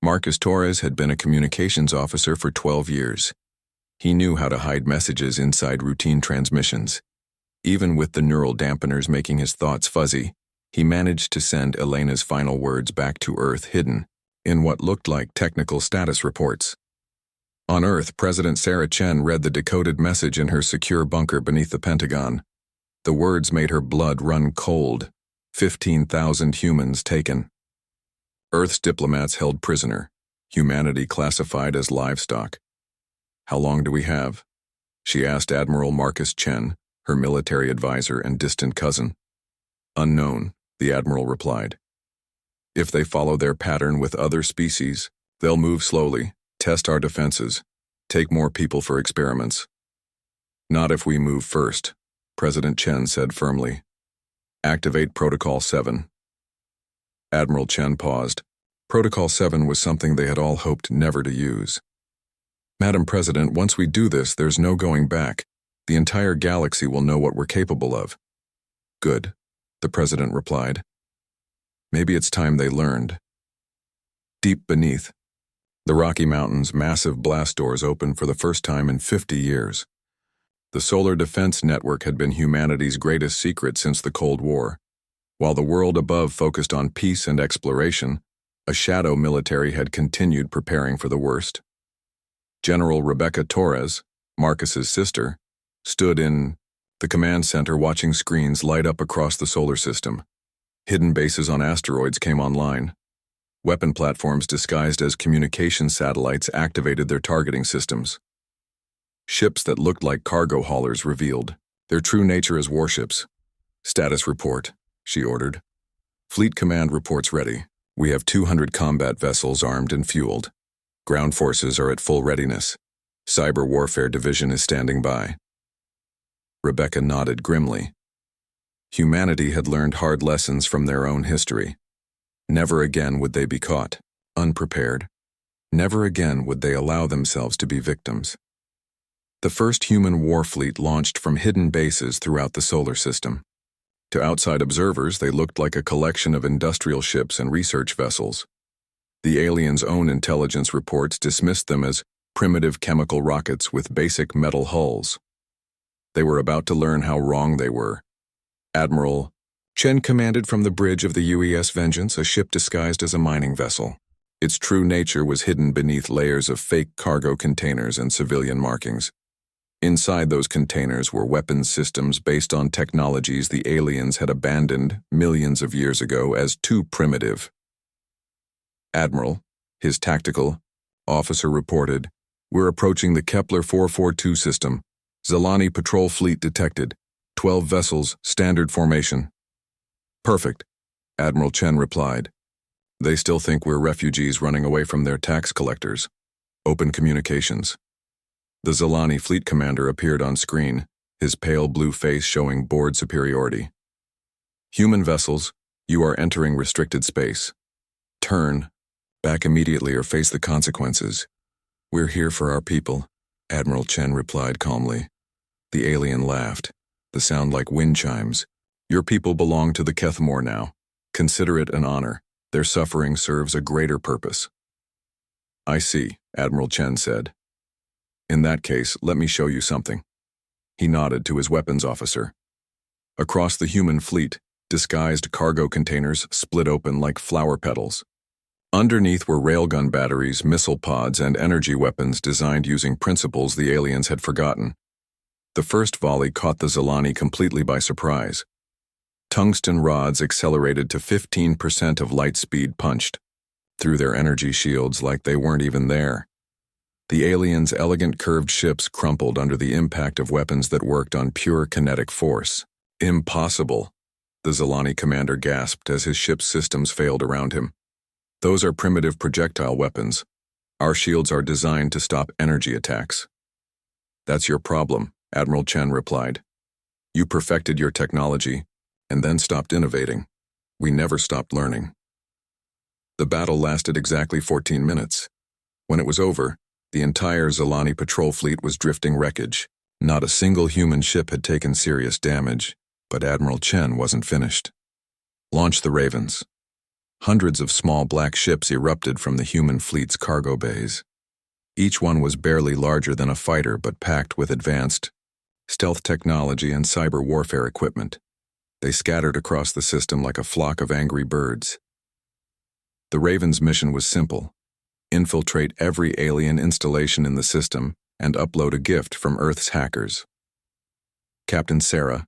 Marcus Torres had been a communications officer for 12 years. He knew how to hide messages inside routine transmissions. Even with the neural dampeners making his thoughts fuzzy, he managed to send Elena's final words back to Earth hidden in what looked like technical status reports. On Earth, President Sarah Chen read the decoded message in her secure bunker beneath the Pentagon. The words made her blood run cold. 15,000 humans taken. Earth's diplomats held prisoner. Humanity classified as livestock. "How long do we have?" she asked Admiral Marcus Chen, her military advisor and distant cousin. "Unknown," the admiral replied. "If they follow their pattern with other species, they'll move slowly, test our defenses, take more people for experiments." "Not if we move first," President Chen said firmly. "Activate Protocol 7. Admiral Chen paused. Protocol 7 was something they had all hoped never to use. "Madam President, once we do this, there's no going back. The entire galaxy will know what we're capable of." "Good," the President replied. "Maybe it's time they learned." Deep beneath, the Rocky Mountains' massive blast doors opened for the first time in 50 years. The Solar Defense Network had been humanity's greatest secret since the Cold War. While the world above focused on peace and exploration, a shadow military had continued preparing for the worst. General Rebecca Torres, Marcus's sister, stood in the command center watching screens light up across the solar system. Hidden bases on asteroids came online. Weapon platforms disguised as communication satellites activated their targeting systems. Ships that looked like cargo haulers revealed their true nature as warships. "Status report," she ordered. "Fleet command reports ready. We have 200 combat vessels armed and fueled. Ground forces are at full readiness. Cyber Warfare Division is standing by." Rebecca nodded grimly. Humanity had learned hard lessons from their own history. Never again would they be caught, unprepared. Never again would they allow themselves to be victims. The first human war fleet launched from hidden bases throughout the solar system. To outside observers, they looked like a collection of industrial ships and research vessels. The aliens' own intelligence reports dismissed them as primitive chemical rockets with basic metal hulls. They were about to learn how wrong they were. Admiral Chen commanded from the bridge of the UES Vengeance a ship disguised as a mining vessel. Its true nature was hidden beneath layers of fake cargo containers and civilian markings. Inside those containers were weapons systems based on technologies the aliens had abandoned millions of years ago as too primitive. "Admiral," his tactical officer reported, "we're approaching the Kepler 442 system. Zalani patrol fleet detected. 12 vessels, standard formation." "Perfect," Admiral Chen replied. "They still think we're refugees running away from their tax collectors. Open communications." The Zalani fleet commander appeared on screen, his pale blue face showing board superiority. "Human vessels, you are entering restricted space. Turn back immediately or face the consequences." "We're here for our people," Admiral Chen replied calmly. The alien laughed, the sound like wind chimes. "Your people belong to the Kethmore now. Consider it an honor. Their suffering serves a greater purpose." "I see," Admiral Chen said. "In that case, let me show you something." He nodded to his weapons officer. Across the human fleet, disguised cargo containers split open like flower petals. Underneath were railgun batteries, missile pods, and energy weapons designed using principles the aliens had forgotten. The first volley caught the Zalani completely by surprise. Tungsten rods accelerated to 15% of light speed punched through their energy shields like they weren't even there. The aliens' elegant curved ships crumpled under the impact of weapons that worked on pure kinetic force. "Impossible," the Zalani commander gasped as his ship's systems failed around him. "Those are primitive projectile weapons. Our shields are designed to stop energy attacks." "That's your problem," Admiral Chen replied. "You perfected your technology and then stopped innovating. We never stopped learning." The battle lasted exactly 14 minutes. When it was over, the entire Zalani patrol fleet was drifting wreckage. Not a single human ship had taken serious damage, but Admiral Chen wasn't finished. "Launch the Ravens." Hundreds of small black ships erupted from the human fleet's cargo bays. Each one was barely larger than a fighter but packed with advanced stealth technology and cyber warfare equipment. They scattered across the system like a flock of angry birds. The Raven's mission was simple: infiltrate every alien installation in the system and upload a gift from Earth's hackers. Captain Sarah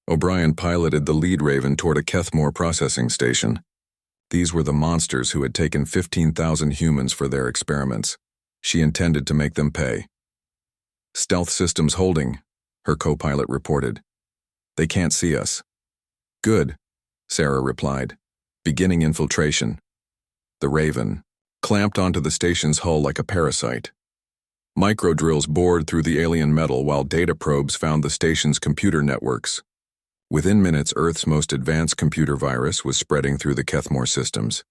O'Brien piloted the lead Raven toward a Kethmore processing station. These were the monsters who had taken 15,000 humans for their experiments. She intended to make them pay. "Stealth systems holding," her co-pilot reported. "They can't see us." "Good," Sarah replied. "Beginning infiltration." The Raven clamped onto the station's hull like a parasite. Microdrills bored through the alien metal while data probes found the station's computer networks. Within minutes, Earth's most advanced computer virus was spreading through the Kethmore systems.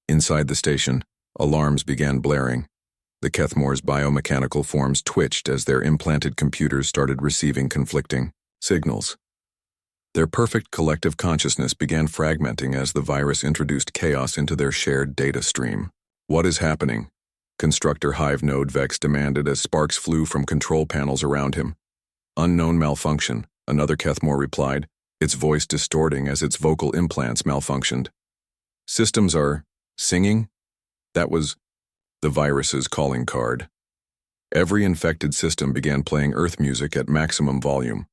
Inside the station, alarms began blaring. The Kethmore's biomechanical forms twitched as their implanted computers started receiving conflicting signals. Their perfect collective consciousness began fragmenting as the virus introduced chaos into their shared data stream. "What is happening?" Constructor Hive Node Vex demanded as sparks flew from control panels around him. "Unknown malfunction," another Kethmore replied, its voice distorting as its vocal implants malfunctioned. "Systems are singing?" That was the virus's calling card. Every infected system began playing Earth music at maximum volume.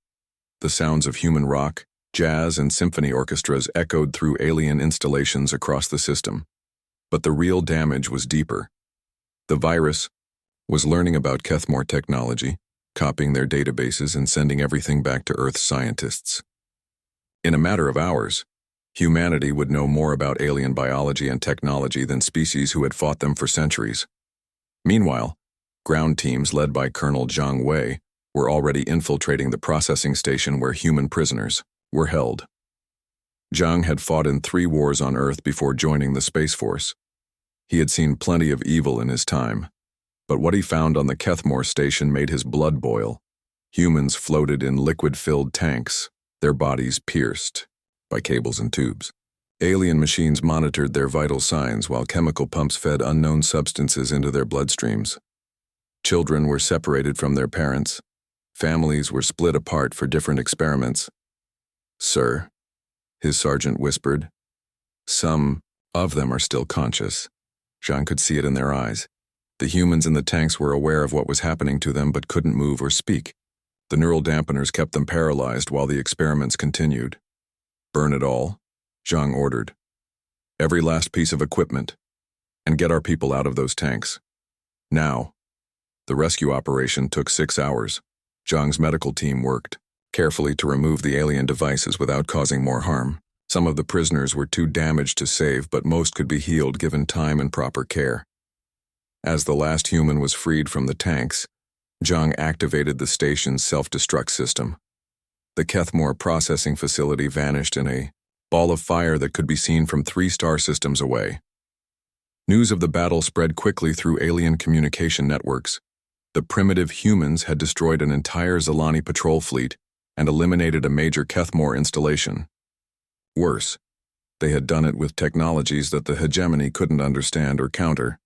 The sounds of human rock, jazz, and symphony orchestras echoed through alien installations across the system. But the real damage was deeper. The virus was learning about Kethmore technology, copying their databases and sending everything back to Earth's scientists. In a matter of hours, humanity would know more about alien biology and technology than species who had fought them for centuries. Meanwhile, ground teams led by Colonel Zhang Wei were already infiltrating the processing station where human prisoners were held. Zhang had fought in 3 wars on Earth before joining the Space Force. He had seen plenty of evil in his time, but what he found on the Kethmore station made his blood boil. Humans floated in liquid-filled tanks, their bodies pierced by cables and tubes. Alien machines monitored their vital signs while chemical pumps fed unknown substances into their bloodstreams. Children were separated from their parents. Families were split apart for different experiments. "Sir," his sergeant whispered, "some of them are still conscious." Jean could see it in their eyes. The humans in the tanks were aware of what was happening to them but couldn't move or speak. The neural dampeners kept them paralyzed while the experiments continued. "Burn it all," Zhang ordered. "Every last piece of equipment. And get our people out of those tanks. Now." The rescue operation took 6 hours. Zhang's medical team worked carefully to remove the alien devices without causing more harm. Some of the prisoners were too damaged to save, but most could be healed given time and proper care. As the last human was freed from the tanks, Zhang activated the station's self-destruct system. The Kethmore processing facility vanished in a ball of fire that could be seen from 3 star systems away. News of the battle spread quickly through alien communication networks. The primitive humans had destroyed an entire Zilani patrol fleet and eliminated a major Kethmore installation. Worse, they had done it with technologies that the hegemony couldn't understand or counter.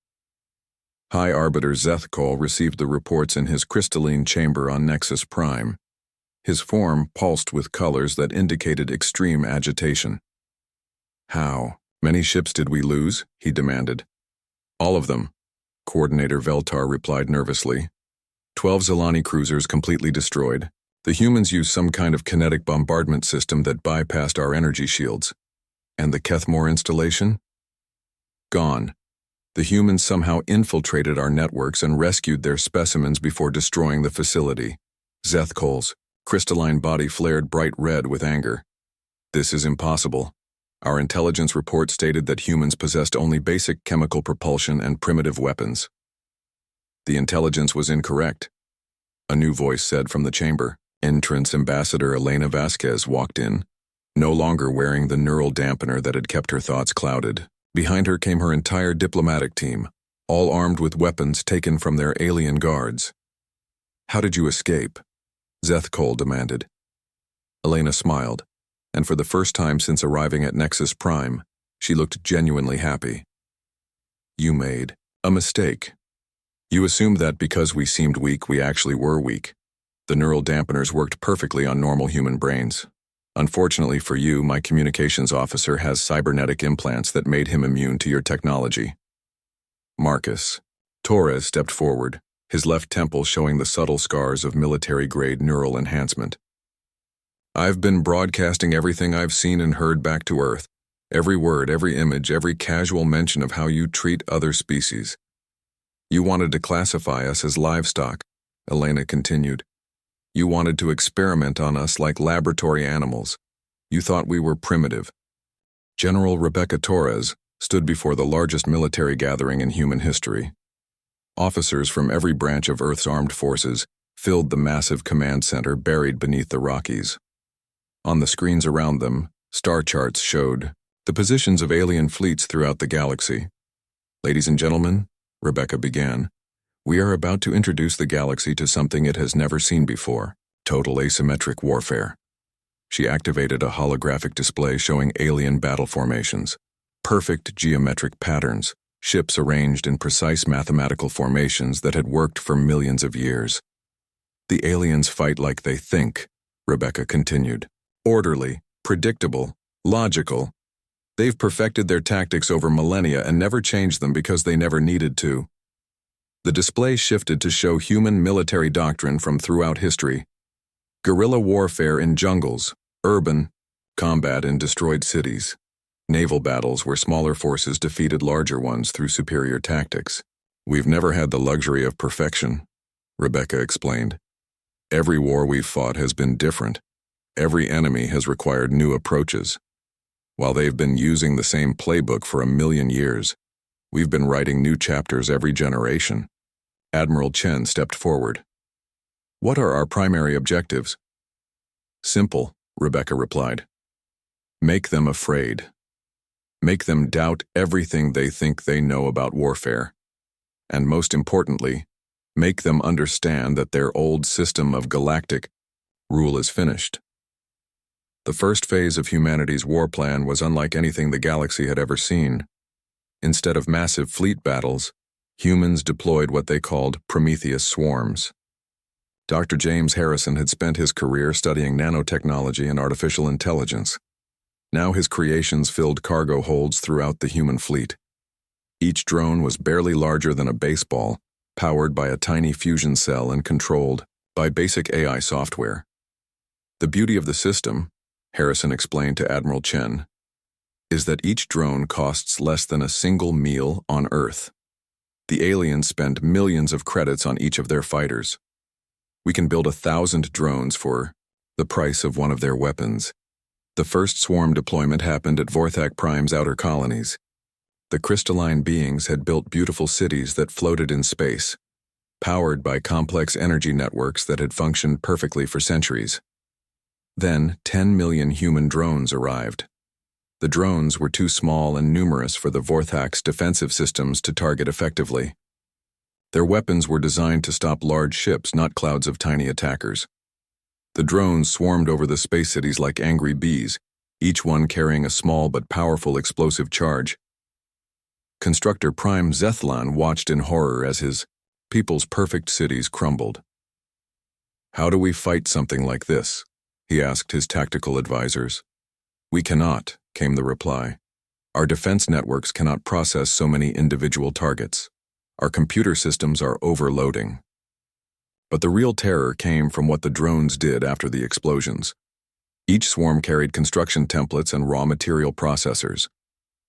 High Arbiter Zethkol received the reports in his crystalline chamber on Nexus Prime. His form pulsed with colors that indicated extreme agitation. "How many ships did we lose?" he demanded. "All of them," Coordinator Veltar replied nervously. 12 Zilani cruisers completely destroyed. The humans used some kind of kinetic bombardment system that bypassed our energy shields. And the Kethmore installation? Gone. The humans somehow infiltrated our networks and rescued their specimens before destroying the facility. Zethkol's crystalline body flared bright red with anger. "This is impossible. Our intelligence report stated that humans possessed only basic chemical propulsion and primitive weapons." "The intelligence was incorrect," a new voice said from the chamber. Entrance Ambassador Elena Vasquez walked in, no longer wearing the neural dampener that had kept her thoughts clouded. Behind her came her entire diplomatic team, all armed with weapons taken from their alien guards. "How did you escape?" Zethkol demanded. Elena smiled, and for the first time since arriving at Nexus Prime, She looked genuinely happy. You made a mistake. You assumed that because we seemed weak, we actually were weak. The neural dampeners worked perfectly on normal human brains. Unfortunately for you, my communications officer has cybernetic implants that made him immune to your technology. Marcus. Torres stepped forward, his left temple showing the subtle scars of military-grade neural enhancement. I've been broadcasting everything I've seen and heard back to Earth. Every word, every image, every casual mention of how you treat other species. You wanted to classify us as livestock, Elena continued. You wanted to experiment on us like laboratory animals. You thought we were primitive. General Rebecca Torres stood before the largest military gathering in human history. Officers from every branch of Earth's armed forces filled the massive command center buried beneath the Rockies. On the screens around them, star charts showed the positions of alien fleets throughout the galaxy. Ladies and gentlemen, Rebecca began, we are about to introduce the galaxy to something it has never seen before, total asymmetric warfare. She activated a holographic display showing alien battle formations, perfect geometric patterns, ships arranged in precise mathematical formations that had worked for millions of years. The aliens fight like they think, Rebecca continued. Orderly, predictable, logical. They've perfected their tactics over millennia and never changed them because they never needed to. The display shifted to show human military doctrine from throughout history. Guerrilla warfare in jungles, urban, combat in destroyed cities. Naval battles where smaller forces defeated larger ones through superior tactics. We've never had the luxury of perfection, Rebecca explained. Every war we've fought has been different. Every enemy has required new approaches. While they've been using the same playbook for 1,000,000 years, we've been writing new chapters every generation. Admiral Chen stepped forward. What are our primary objectives? Simple, Rebecca replied. Make them afraid. Make them doubt everything they think they know about warfare. And most importantly, make them understand that their old system of galactic rule is finished. The first phase of humanity's war plan was unlike anything the galaxy had ever seen. Instead of massive fleet battles, humans deployed what they called Prometheus swarms. Dr. James Harrison had spent his career studying nanotechnology and artificial intelligence. Now his creations filled cargo holds throughout the human fleet. Each drone was barely larger than a baseball, powered by a tiny fusion cell and controlled by basic AI software. The beauty of the system, Harrison explained to Admiral Chen, is that each drone costs less than a single meal on Earth. The aliens spend millions of credits on each of their fighters. We can build 1,000 drones for the price of one of their weapons. The first swarm deployment happened at Vorthak Prime's outer colonies. The crystalline beings had built beautiful cities that floated in space, powered by complex energy networks that had functioned perfectly for centuries. Then 10 million human drones arrived. The drones were too small and numerous for the Vorthak's defensive systems to target effectively. Their weapons were designed to stop large ships, not clouds of tiny attackers. The drones swarmed over the space cities like angry bees, each one carrying a small but powerful explosive charge. Constructor Prime Zethlan watched in horror as his people's perfect cities crumbled. How do we fight something like this? He asked his tactical advisors. We cannot, came the reply. Our defense networks cannot process so many individual targets. Our computer systems are overloading. But the real terror came from what the drones did after the explosions. Each swarm carried construction templates and raw material processors.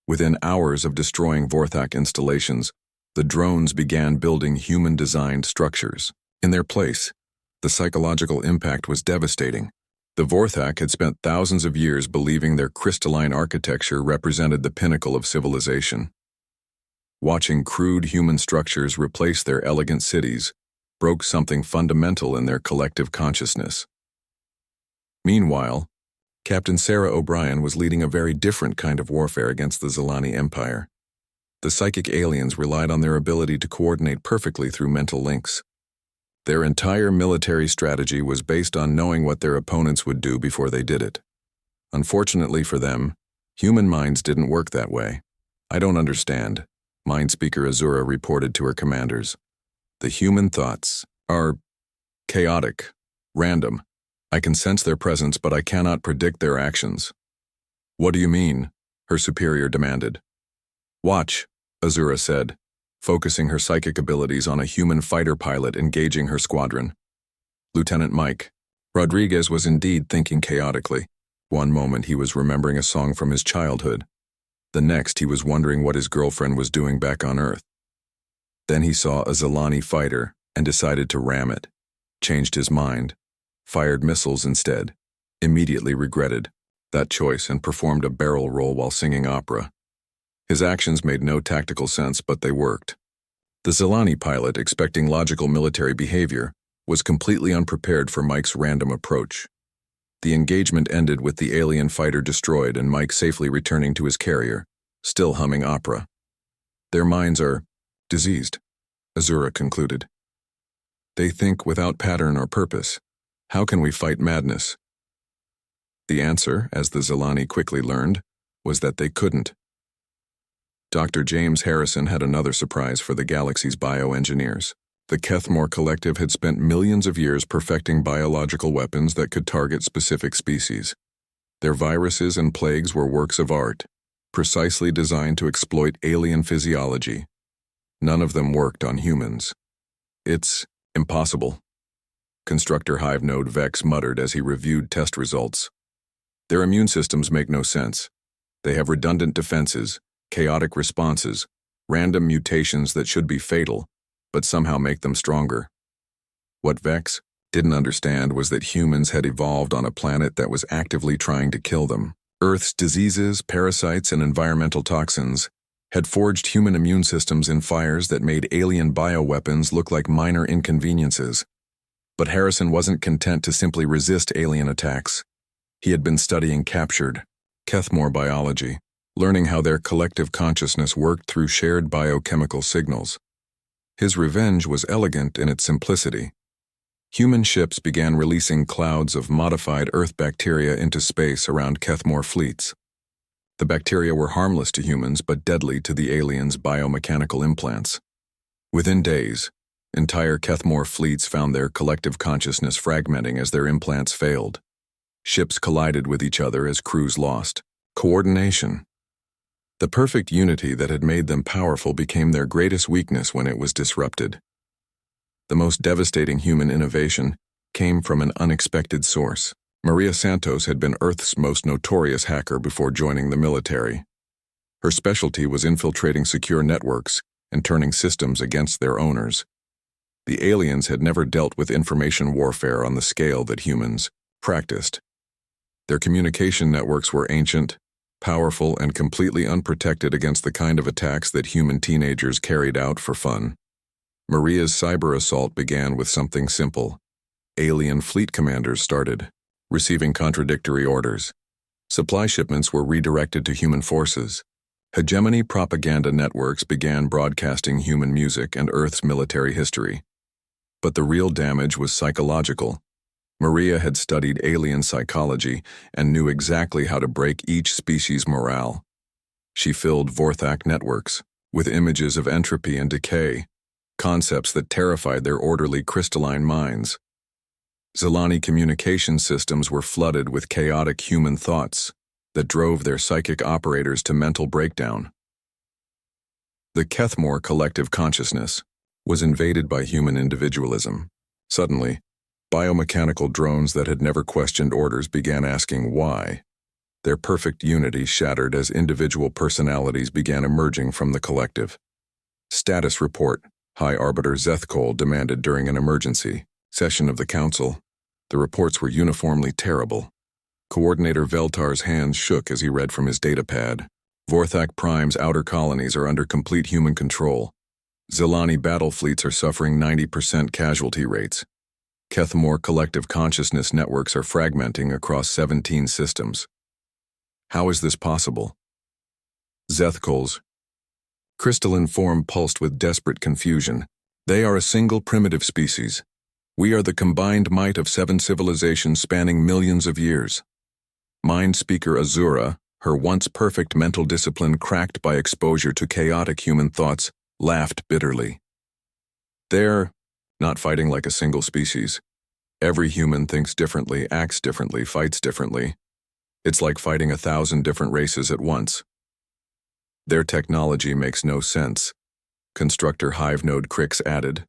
Within hours of destroying Vorthak installations, the drones began building human-designed structures. In their place, the psychological impact was devastating. The Vorthak had spent thousands of years believing their crystalline architecture represented the pinnacle of civilization. Watching crude human structures replace their elegant cities broke something fundamental in their collective consciousness. Meanwhile, Captain Sarah O'Brien was leading a very different kind of warfare against the Zilani Empire. The psychic aliens relied on their ability to coordinate perfectly through mental links. Their entire military strategy was based on knowing what their opponents would do before they did it. Unfortunately for them, Human minds didn't work that way. I don't understand, Mind Speaker Azura reported to her commanders. The human thoughts are chaotic, random. I can sense their presence, but I cannot predict their actions. What do you mean? Her superior demanded. Watch, Azura said, focusing her psychic abilities on a human fighter pilot engaging her squadron. Lieutenant Mike. Rodriguez was indeed thinking chaotically. One moment he was remembering a song from his childhood. The next he was wondering what his girlfriend was doing back on Earth. Then he saw a Zilani fighter and decided to ram it. Changed his mind. Fired missiles instead. Immediately regretted that choice and performed a barrel roll while singing opera. His actions made no tactical sense, but they worked. The Zilani pilot, expecting logical military behavior, was completely unprepared for Mike's random approach. The engagement ended with the alien fighter destroyed and Mike safely returning to his carrier, still humming opera. Their minds are diseased, Azura concluded. They think without pattern or purpose. How can we fight madness? The answer, as the Zilani quickly learned, was that they couldn't. Dr. James Harrison had another surprise for the galaxy's bioengineers. The Kethmore Collective had spent millions of years perfecting biological weapons that could target specific species. Their viruses and plagues were works of art, precisely designed to exploit alien physiology. None of them worked on humans. It's impossible, Constructor Hive Node Vex muttered as he reviewed test results. Their immune systems make no sense. They have redundant defenses, chaotic responses, random mutations that should be fatal, but somehow make them stronger. What Vex didn't understand was that humans had evolved on a planet that was actively trying to kill them. Earth's diseases, parasites, and environmental toxins had forged human immune systems in fires that made alien bioweapons look like minor inconveniences. But Harrison wasn't content to simply resist alien attacks. He had been studying captured Kethmore biology, learning how their collective consciousness worked through shared biochemical signals. His revenge was elegant in its simplicity. Human ships began releasing clouds of modified Earth bacteria into space around Kethmore fleets. The bacteria were harmless to humans but deadly to the aliens' biomechanical implants. Within days, entire Kethmore fleets found their collective consciousness fragmenting as their implants failed. Ships collided with each other as crews lost coordination. The perfect unity that had made them powerful became their greatest weakness when it was disrupted. The most devastating human innovation came from an unexpected source. Maria Santos had been Earth's most notorious hacker before joining the military. Her specialty was infiltrating secure networks and turning systems against their owners. The aliens had never dealt with information warfare on the scale that humans practiced. Their communication networks were ancient, powerful, and completely unprotected against the kind of attacks that human teenagers carried out for fun. Maria's cyber assault began with something simple. Alien fleet commanders started receiving contradictory orders. Supply shipments were redirected to human forces. Hegemony propaganda networks began broadcasting human music and Earth's military history. But the real damage was psychological. Maria had studied alien psychology and knew exactly how to break each species' morale. She filled Vorthak networks with images of entropy and decay, concepts that terrified their orderly crystalline minds. Zilani communication systems were flooded with chaotic human thoughts that drove their psychic operators to mental breakdown. The Kethmore collective consciousness was invaded by human individualism. Suddenly, biomechanical drones that had never questioned orders began asking why. Their perfect unity shattered as individual personalities began emerging from the collective. Status report, High Arbiter Zethkol demanded during an emergency session of the Council. The reports were uniformly terrible. Coordinator Veltar's hands shook as he read from his datapad. Vorthak Prime's outer colonies are under complete human control. Zilani battle fleets are suffering 90% casualty rates. Kethmore collective consciousness networks are fragmenting across 17 systems. How is this possible? Zethkol's crystalline form pulsed with desperate confusion. They are a single primitive species. We are the combined might of 7 civilizations spanning millions of years. Mind Speaker Azura, her once perfect mental discipline cracked by exposure to chaotic human thoughts, laughed bitterly. They're not fighting like a single species. Every human thinks differently, acts differently, fights differently. It's like fighting 1,000 different races at once. Their technology makes no sense, Constructor Hive Node Crix added,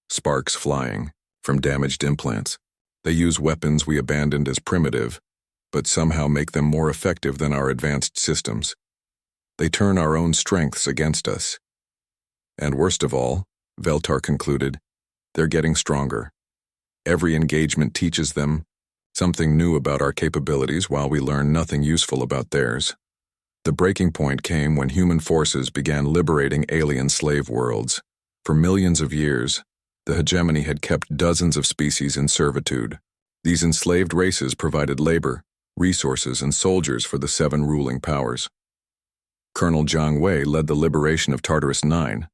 sparks flying from damaged implants. They use weapons we abandoned as primitive, but somehow make them more effective than our advanced systems. They turn our own strengths against us. And worst of all, Veltar concluded, they're getting stronger. Every engagement teaches them something new about our capabilities while we learn nothing useful about theirs. The breaking point came when human forces began liberating alien slave worlds. For millions of years, the hegemony had kept dozens of species in servitude. These enslaved races provided labor, resources, and soldiers for the 7 ruling powers. Colonel Jiang Wei led the liberation of Tartarus 9,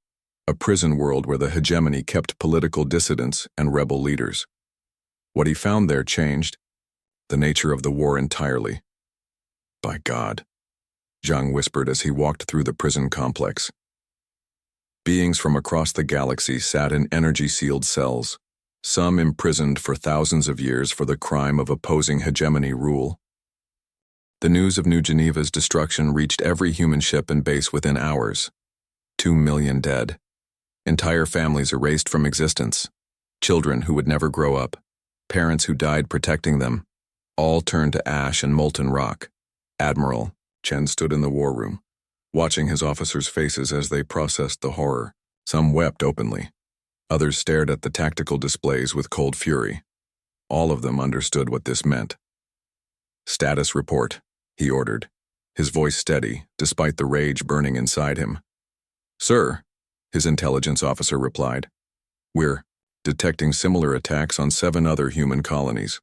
a prison world where the hegemony kept political dissidents and rebel leaders. What he found there changed the nature of the war entirely. By God, Jiang whispered as he walked through the prison complex. Beings from across the galaxy sat in energy-sealed cells, some imprisoned for thousands of years for the crime of opposing hegemony rule. The news of New Geneva's destruction reached every human ship and base within hours. 2 million dead. Entire families erased from existence. Children who would never grow up. Parents who died protecting them. All turned to ash and molten rock. Admiral Chen stood in the war room, watching his officers' faces as they processed the horror. Some wept openly. Others stared at the tactical displays with cold fury. All of them understood what this meant. "Status report," he ordered, his voice steady, despite the rage burning inside him. "Sir," his intelligence officer replied, "we're detecting similar attacks on 7 other human colonies.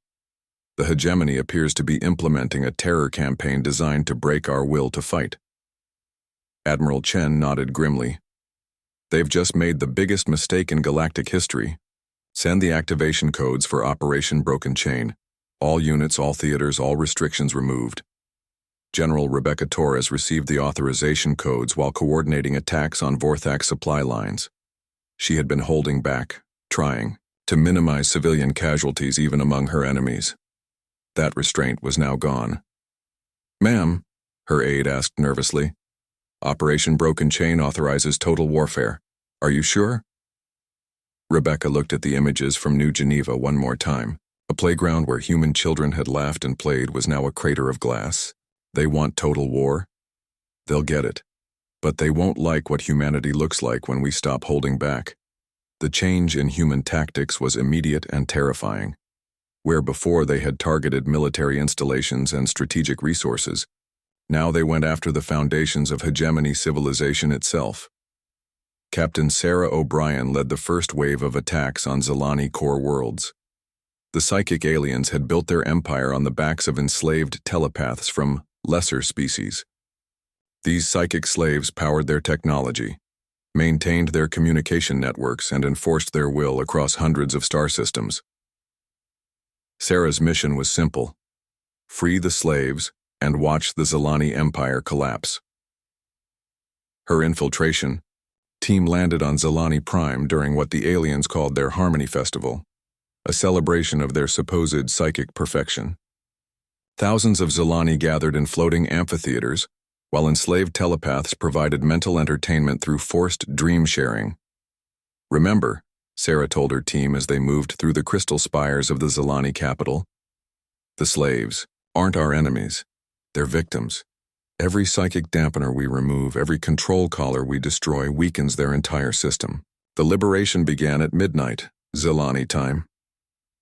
The hegemony appears to be implementing a terror campaign designed to break our will to fight." Admiral Chen nodded grimly. "They've just made the biggest mistake in galactic history. Send the activation codes for Operation Broken Chain. All units, all theaters, all restrictions removed." General Rebecca Torres received the authorization codes while coordinating attacks on Vorthax supply lines. She had been holding back, trying to minimize civilian casualties even among her enemies. That restraint was now gone. "Ma'am," her aide asked nervously, "Operation Broken Chain authorizes total warfare. Are you sure?" Rebecca looked at the images from New Geneva one more time. A playground where human children had laughed and played was now a crater of glass. They want total war? They'll get it. But they won't like what humanity looks like when we stop holding back. The change in human tactics was immediate and terrifying. Where before they had targeted military installations and strategic resources, now they went after the foundations of hegemony civilization itself. Captain Sarah O'Brien led the first wave of attacks on Zilani core worlds. The psychic aliens had built their empire on the backs of enslaved telepaths from lesser species. These psychic slaves powered their technology, maintained their communication networks, and enforced their will across hundreds of star systems. Sarah's mission was simple: free the slaves and watch the Zilani Empire collapse. Her infiltration team landed on Zilani Prime during what the aliens called their Harmony Festival, a celebration of their supposed psychic perfection. Thousands of Zilani gathered in floating amphitheaters, while enslaved telepaths provided mental entertainment through forced dream sharing. "Remember," Sarah told her team as they moved through the crystal spires of the Zilani capital, "the slaves aren't our enemies. They're victims. Every psychic dampener we remove, every control collar we destroy weakens their entire system." The liberation began at midnight, Zilani time.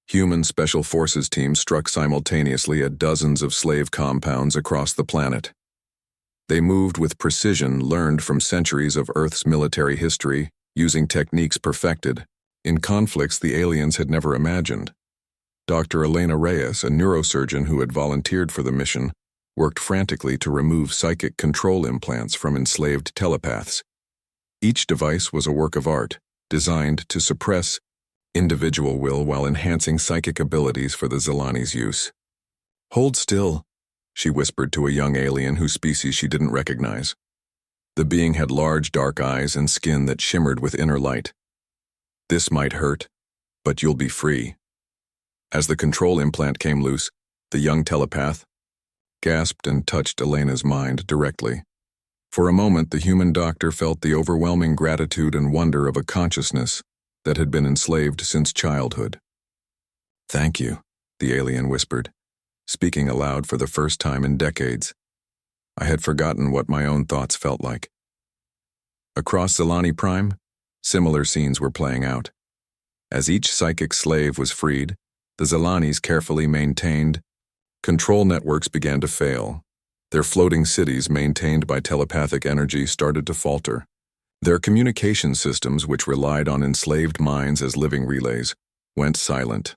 Human Special Forces teams struck simultaneously at dozens of slave compounds across the planet. They moved with precision learned from centuries of Earth's military history, using techniques perfected in conflicts the aliens had never imagined. Dr. Elena Reyes, a neurosurgeon who had volunteered for the mission, worked frantically to remove psychic control implants from enslaved telepaths. Each device was a work of art, designed to suppress individual will while enhancing psychic abilities for the Zilani's use. "Hold still," she whispered to a young alien whose species she didn't recognize. The being had large dark eyes and skin that shimmered with inner light. "This might hurt, but you'll be free." As the control implant came loose, the young telepath gasped and touched Elena's mind directly. For a moment, the human doctor felt the overwhelming gratitude and wonder of a consciousness that had been enslaved since childhood. "Thank you," the alien whispered, speaking aloud for the first time in decades. I had forgotten what my own thoughts felt like. Across Zilani Prime, similar scenes were playing out. As each psychic slave was freed, the Zilanis carefully maintained control networks began to fail. Their floating cities, maintained by telepathic energy, started to falter. Their communication systems, which relied on enslaved minds as living relays, went silent.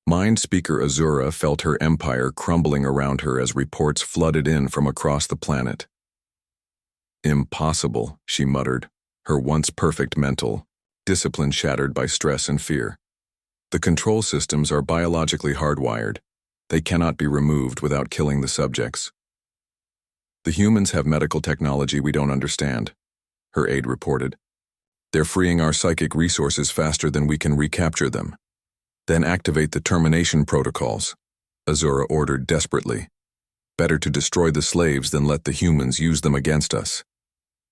Mind Speaker Azura felt her empire crumbling around her as reports flooded in from across the planet. "Impossible," she muttered, her once perfect mental discipline shattered by stress and fear. "The control systems are biologically hardwired. They cannot be removed without killing the subjects." "The humans have medical technology we don't understand," her aide reported. "They're freeing our psychic resources faster than we can recapture them." "Then activate the termination protocols," Azura ordered desperately. "Better to destroy the slaves than let the humans use them against us."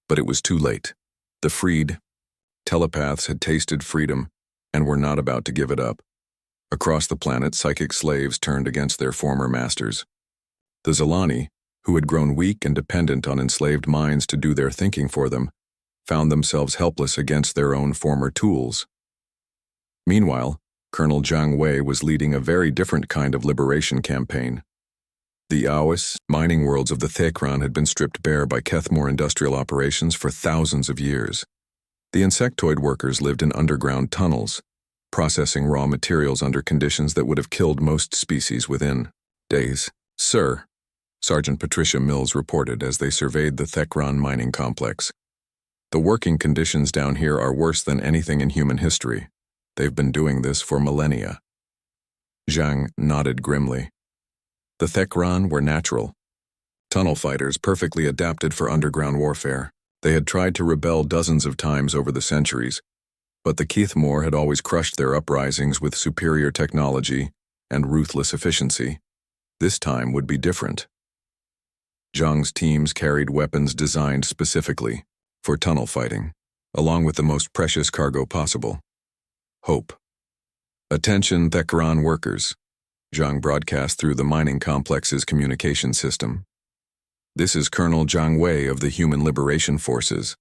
But it was too late. The freed telepaths had tasted freedom and were not about to give it up. Across the planet, psychic slaves turned against their former masters. The Zilani, who had grown weak and dependent on enslaved minds to do their thinking for them, found themselves helpless against their own former tools. Meanwhile, Colonel Zhang Wei was leading a very different kind of liberation campaign. The Awis mining worlds of the Thekran had been stripped bare by Kethmore industrial operations for thousands of years. The insectoid workers lived in underground tunnels, processing raw materials under conditions that would have killed most species within days. "Sir," Sergeant Patricia Mills reported as they surveyed the Thekran mining complex, "the working conditions down here are worse than anything in human history. They've been doing this for millennia." Zhang nodded grimly. The Thekran were natural tunnel fighters perfectly adapted for underground warfare. They had tried to rebel dozens of times over the centuries, but the Kethmore had always crushed their uprisings with superior technology and ruthless efficiency. This time would be different. Zhang's teams carried weapons designed specifically for tunnel fighting, along with the most precious cargo possible: hope. "Attention, Thekran workers," Zhang broadcast through the mining complex's communication system. "This is Colonel Zhang Wei of the Human Liberation Forces.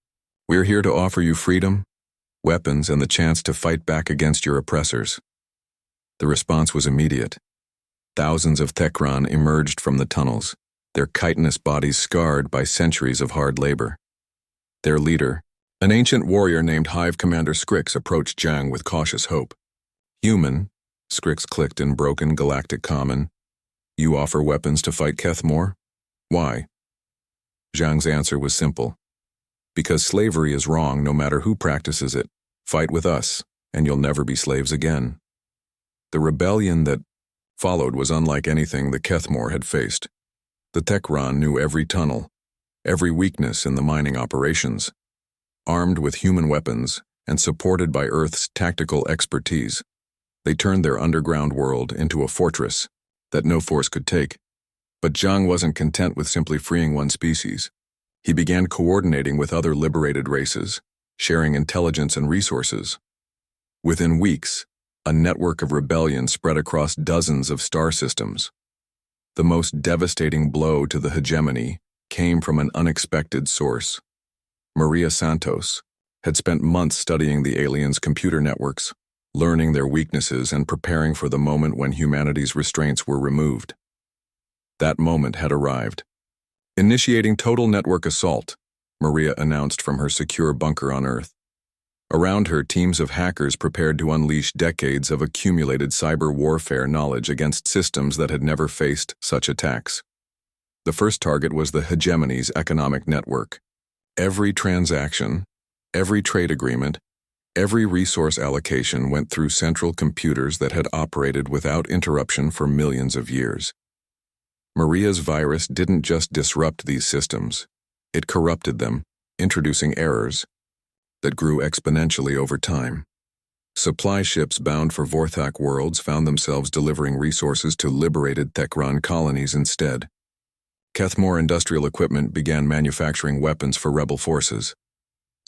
We're here to offer you freedom, weapons, and the chance to fight back against your oppressors." The response was immediate. Thousands of Thekran emerged from the tunnels, their chitinous bodies scarred by centuries of hard labor. Their leader, an ancient warrior named Hive Commander Scrix, approached Zhang with cautious hope. "Human," Scrix clicked in broken galactic common, "you offer weapons to fight Kethmore? Why?" Zhang's answer was simple. "Because slavery is wrong no matter who practices it. Fight with us, and you'll never be slaves again." The rebellion that followed was unlike anything the Kethmore had faced. The Thekran knew every tunnel, every weakness in the mining operations. Armed with human weapons and supported by Earth's tactical expertise, they turned their underground world into a fortress that no force could take. But Zhang wasn't content with simply freeing one species. He began coordinating with other liberated races, sharing intelligence and resources. Within weeks, a network of rebellion spread across dozens of star systems. The most devastating blow to the hegemony came from an unexpected source. Maria Santos had spent months studying the aliens' computer networks, learning their weaknesses and preparing for the moment when humanity's restraints were removed. That moment had arrived. "Initiating total network assault," Maria announced from her secure bunker on Earth. Around her, teams of hackers prepared to unleash decades of accumulated cyber warfare knowledge against systems that had never faced such attacks. The first target was the hegemony's economic network. Every transaction, every trade agreement, every resource allocation went through central computers that had operated without interruption for millions of years. Maria's virus didn't just disrupt these systems. It corrupted them, introducing errors that grew exponentially over time. Supply ships bound for Vorthak worlds found themselves delivering resources to liberated Thekran colonies instead. Kethmore Industrial Equipment began manufacturing weapons for rebel forces.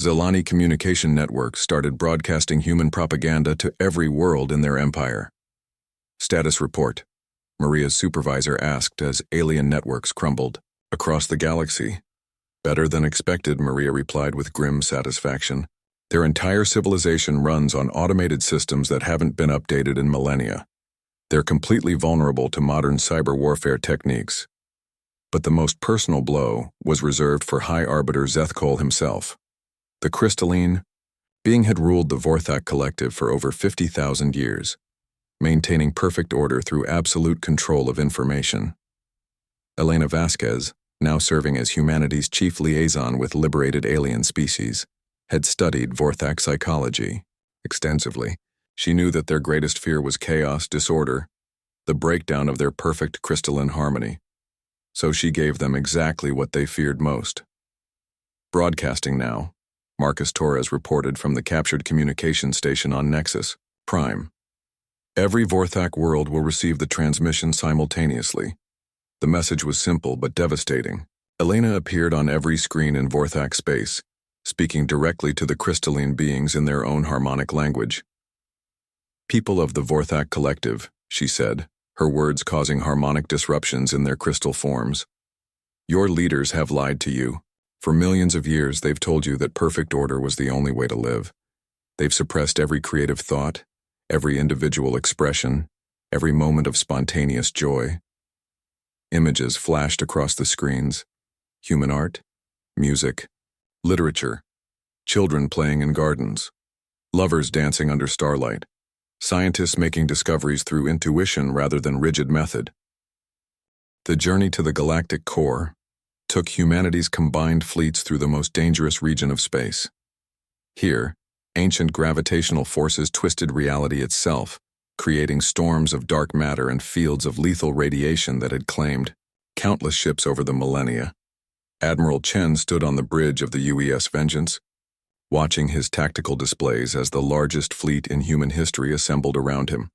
Zelani communication networks started broadcasting human propaganda to every world in their empire. Status report, Maria's supervisor asked as alien networks crumbled. Across the galaxy. Better than expected, Maria replied with grim satisfaction. Their entire civilization runs on automated systems that haven't been updated in millennia. They're completely vulnerable to modern cyber warfare techniques. But the most personal blow was reserved for High Arbiter Zethkol himself. The crystalline being had ruled the Vorthak Collective for over 50,000 years, maintaining perfect order through absolute control of information. Elena Vasquez, now serving as humanity's chief liaison with liberated alien species, had studied Vorthak psychology extensively. She knew that their greatest fear was chaos, disorder, the breakdown of their perfect crystalline harmony. So she gave them exactly what they feared most. Broadcasting now, Marcus Torres reported from the captured communication station on Nexus, Prime. Every Vorthak world will receive the transmission simultaneously. The message was simple but devastating. Elena appeared on every screen in Vorthak space, speaking directly to the crystalline beings in their own harmonic language. People of the Vorthak Collective, she said, her words causing harmonic disruptions in their crystal forms. Your leaders have lied to you. For millions of years, they've told you that perfect order was the only way to live. They've suppressed every creative thought, every individual expression, every moment of spontaneous joy. Images flashed across the screens. Human art, music, literature, children playing in gardens, lovers dancing under starlight, scientists making discoveries through intuition rather than rigid method. The journey to the galactic core took humanity's combined fleets through the most dangerous region of space. Here, ancient gravitational forces twisted reality itself, creating storms of dark matter and fields of lethal radiation that had claimed countless ships over the millennia. Admiral Chen stood on the bridge of the UES Vengeance, watching his tactical displays as the largest fleet in human history assembled around him.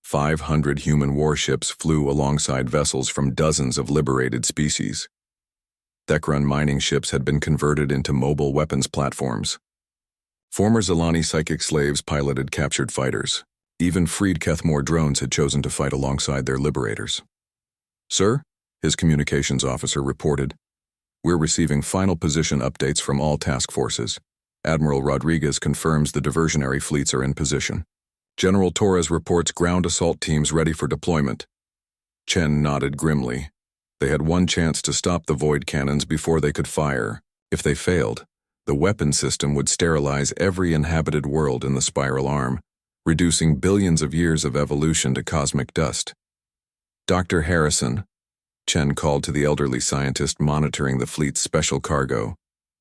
500 human warships flew alongside vessels from dozens of liberated species. Thekran mining ships had been converted into mobile weapons platforms. Former Zelani psychic slaves piloted captured fighters. Even freed Kethmore drones had chosen to fight alongside their liberators. Sir, his communications officer reported, we're receiving final position updates from all task forces. Admiral Rodriguez confirms the diversionary fleets are in position. General Torres reports ground assault teams ready for deployment. Chen nodded grimly. They had one chance to stop the void cannons before they could fire. If they failed, the weapon system would sterilize every inhabited world in the spiral arm, reducing billions of years of evolution to cosmic dust. Dr. Harrison, Chen called to the elderly scientist monitoring the fleet's special cargo.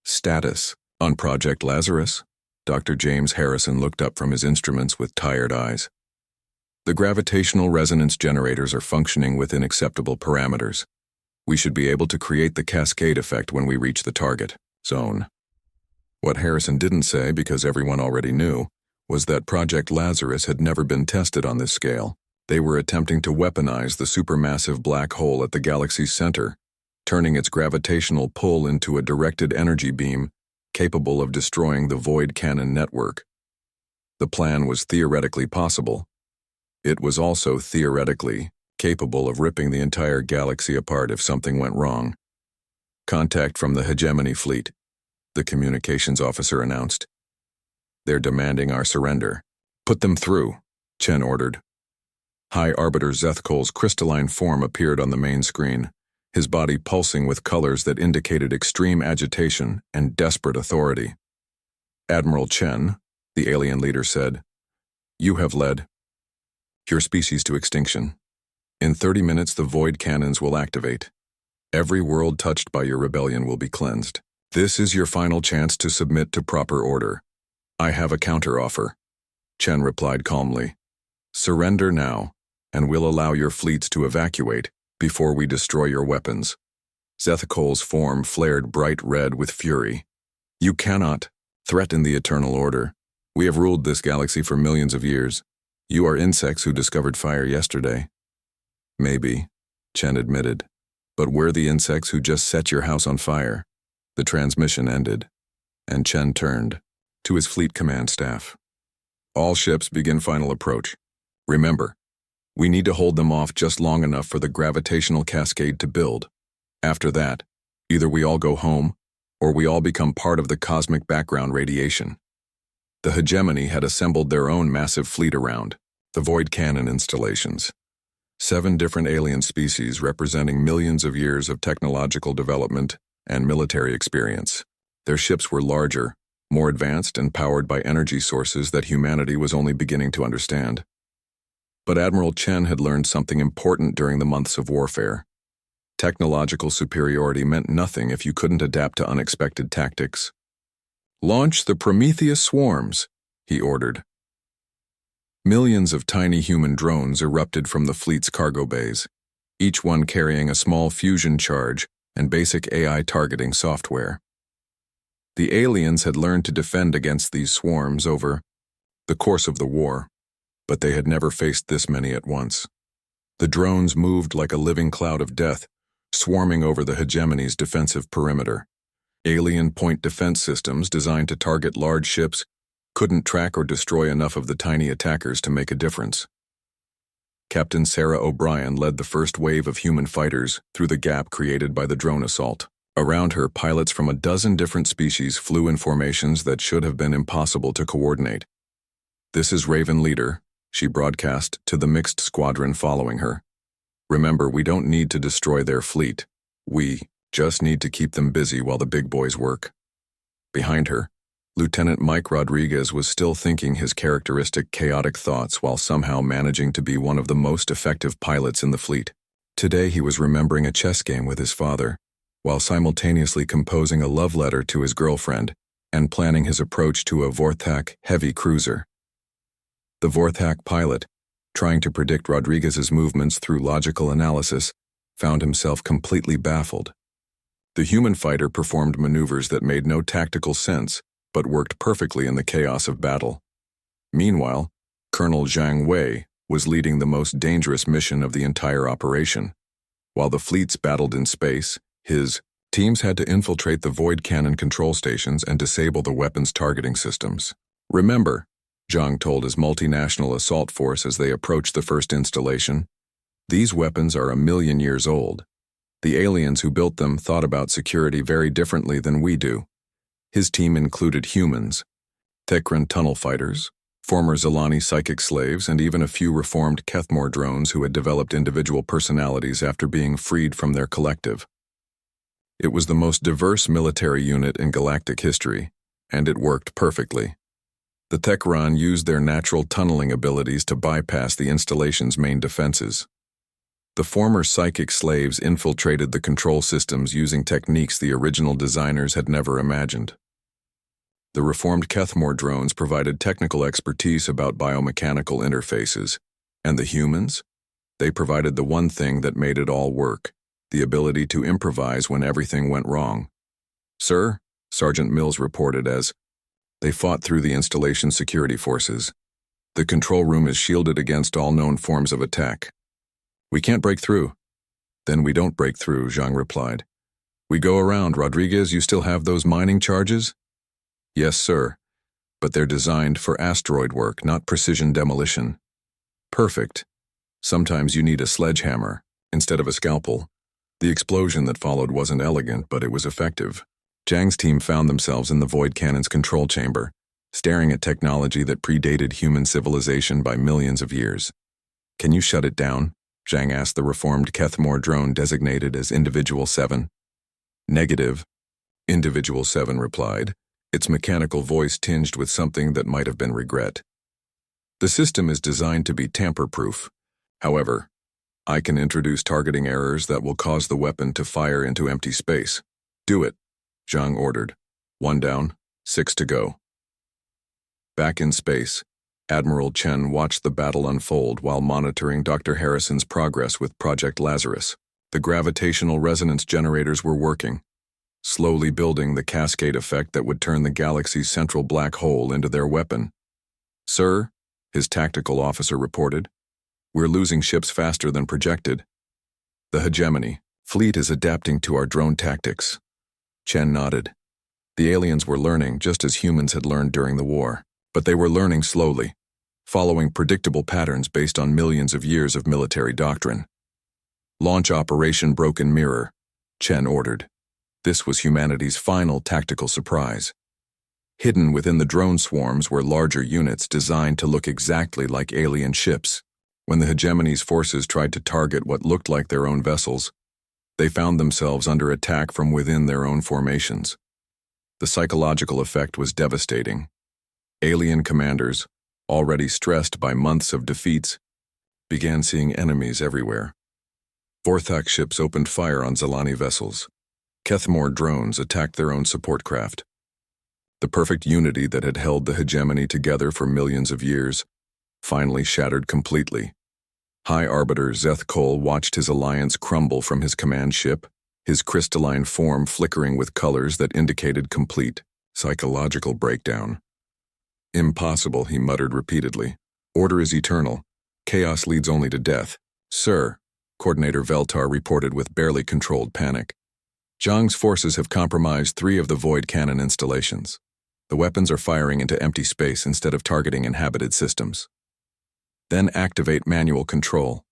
Status. On Project Lazarus? Dr. James Harrison looked up from his instruments with tired eyes. The gravitational resonance generators are functioning within acceptable parameters. We should be able to create the cascade effect when we reach the target zone. What Harrison didn't say, because everyone already knew, was that Project Lazarus had never been tested on this scale. They were attempting to weaponize the supermassive black hole at the galaxy's center, turning its gravitational pull into a directed energy beam capable of destroying the void cannon network. The plan was theoretically possible. It was also theoretically capable of ripping the entire galaxy apart if something went wrong. Contact from the hegemony fleet, the communications officer announced. They're demanding our surrender. Put them through, Chen ordered. High Arbiter Zethkol's crystalline form appeared on the main screen, his body pulsing with colors that indicated extreme agitation and desperate authority. Admiral Chen, the alien leader said, you have led your species to extinction. In 30 minutes, the void cannons will activate. Every world touched by your rebellion will be cleansed. This is your final chance to submit to proper order. I have a counteroffer. Chen replied calmly. Surrender now, and we'll allow your fleets to evacuate. before we destroy your weapons. Zethicol's form flared bright red with fury. You cannot threaten the eternal order. We have ruled this galaxy for millions of years. You are insects who discovered fire yesterday. Maybe, Chen admitted. But we're the insects who just set your house on fire. The transmission ended, and Chen turned to his fleet command staff. All ships begin final approach. Remember, we need to hold them off just long enough for the gravitational cascade to build. After that, either we all go home, or we all become part of the cosmic background radiation. The hegemony had assembled their own massive fleet around the void cannon installations. 7 different alien species representing millions of years of technological development and military experience. Their ships were larger, more advanced, and powered by energy sources that humanity was only beginning to understand. But Admiral Chen had learned something important during the months of warfare. Technological superiority meant nothing if you couldn't adapt to unexpected tactics. "Launch the Prometheus swarms," he ordered. Millions of tiny human drones erupted from the fleet's cargo bays, each one carrying a small fusion charge and basic AI targeting software. The aliens had learned to defend against these swarms over the course of the war, but they had never faced this many at once. The drones moved like a living cloud of death, swarming over the hegemony's defensive perimeter. Alien point defense systems designed to target large ships couldn't track or destroy enough of the tiny attackers to make a difference. Captain Sarah O'Brien led the first wave of human fighters through the gap created by the drone assault. Around her, pilots from a dozen different species flew in formations that should have been impossible to coordinate. "This is Raven Leader," she broadcast to the mixed squadron following her. "Remember, we don't need to destroy their fleet. We just need to keep them busy while the big boys work." Behind her, Lieutenant Mike Rodriguez was still thinking his characteristic chaotic thoughts while somehow managing to be one of the most effective pilots in the fleet. Today he was remembering a chess game with his father, while simultaneously composing a love letter to his girlfriend and planning his approach to a Vorthak heavy cruiser. The Vorthak pilot, trying to predict Rodriguez's movements through logical analysis, found himself completely baffled. The human fighter performed maneuvers that made no tactical sense, but worked perfectly in the chaos of battle. Meanwhile, Colonel Zhang Wei was leading the most dangerous mission of the entire operation. While the fleets battled in space, his teams had to infiltrate the void cannon control stations and disable the weapons targeting systems. "Remember," Zhang told his multinational assault force as they approached the first installation, "these weapons are 1,000,000 years old. The aliens who built them thought about security very differently than we do." His team included humans, Thekran tunnel fighters, former Zilani psychic slaves, and even a few reformed Kethmore drones who had developed individual personalities after being freed from their collective. It was the most diverse military unit in galactic history, and it worked perfectly. The Thekran used their natural tunneling abilities to bypass the installation's main defenses. The former psychic slaves infiltrated the control systems using techniques the original designers had never imagined. The reformed Kethmore drones provided technical expertise about biomechanical interfaces, and the humans? They provided the one thing that made it all work, the ability to improvise when everything went wrong. "Sir," Sergeant Mills reported as they fought through the installation security forces. "The control room is shielded against all known forms of attack. We can't break through." "Then we don't break through," Zhang replied. "We go around. Rodriguez, you still have those mining charges?" "Yes, sir. But they're designed for asteroid work, not precision demolition." "Perfect. Sometimes you need a sledgehammer instead of a scalpel." The explosion that followed wasn't elegant, but it was effective. Zhang's team found themselves in the void cannon's control chamber, staring at technology that predated human civilization by millions of years. "Can you shut it down?" Zhang asked the reformed Kethmore drone designated as Individual 7. "Negative," Individual 7 replied, its mechanical voice tinged with something that might have been regret. "The system is designed to be tamper-proof. However, I can introduce targeting errors that will cause the weapon to fire into empty space." "Do it," Zhang ordered. 1 down, 6 to go. Back in space, Admiral Chen watched the battle unfold while monitoring Dr. Harrison's progress with Project Lazarus. The gravitational resonance generators were working, slowly building the cascade effect that would turn the galaxy's central black hole into their weapon. "Sir," his tactical officer reported, "we're losing ships faster than projected." "The hegemony fleet is adapting to our drone tactics." Chen nodded. The aliens were learning just as humans had learned during the war, but they were learning slowly, following predictable patterns based on millions of years of military doctrine. "Launch Operation Broken Mirror," Chen ordered. This was humanity's final tactical surprise. Hidden within the drone swarms were larger units designed to look exactly like alien ships. When the hegemony's forces tried to target what looked like their own vessels, they found themselves under attack from within their own formations. The psychological effect was devastating. Alien commanders, already stressed by months of defeats, began seeing enemies everywhere. Vorthak ships opened fire on Zalani vessels. Kethmore drones attacked their own support craft. The perfect unity that had held the hegemony together for millions of years finally shattered completely. High Arbiter Zeth Kol watched his alliance crumble from his command ship, his crystalline form flickering with colors that indicated complete psychological breakdown. "Impossible," he muttered repeatedly. "Order is eternal. Chaos leads only to death." "Sir," Coordinator Veltar reported with barely controlled panic, "Zhang's forces have compromised 3 of the Void Cannon installations. The weapons are firing into empty space instead of targeting inhabited systems." "Then activate manual control,"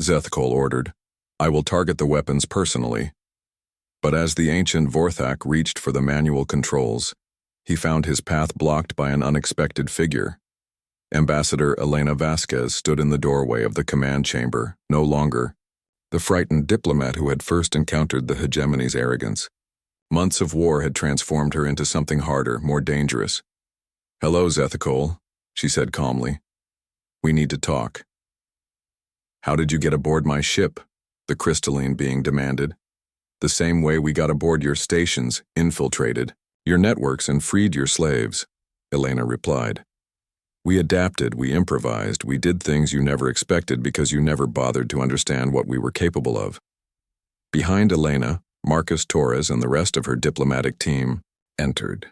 Zeth Kol ordered. "I will target the weapons personally." But as the ancient Vorthak reached for the manual controls, he found his path blocked by an unexpected figure. Ambassador Elena Vasquez stood in the doorway of the command chamber, no longer the frightened diplomat who had first encountered the hegemony's arrogance. Months of war had transformed her into something harder, more dangerous. "Hello, Zeth Kol," she said calmly. "We need to talk." "How did you get aboard my ship?" the crystalline being demanded. "The same way we got aboard your stations, infiltrated your networks and freed your slaves," Elena replied. "We adapted, we improvised, we did things you never expected because you never bothered to understand what we were capable of." Behind Elena, Marcus Torres and the rest of her diplomatic team entered.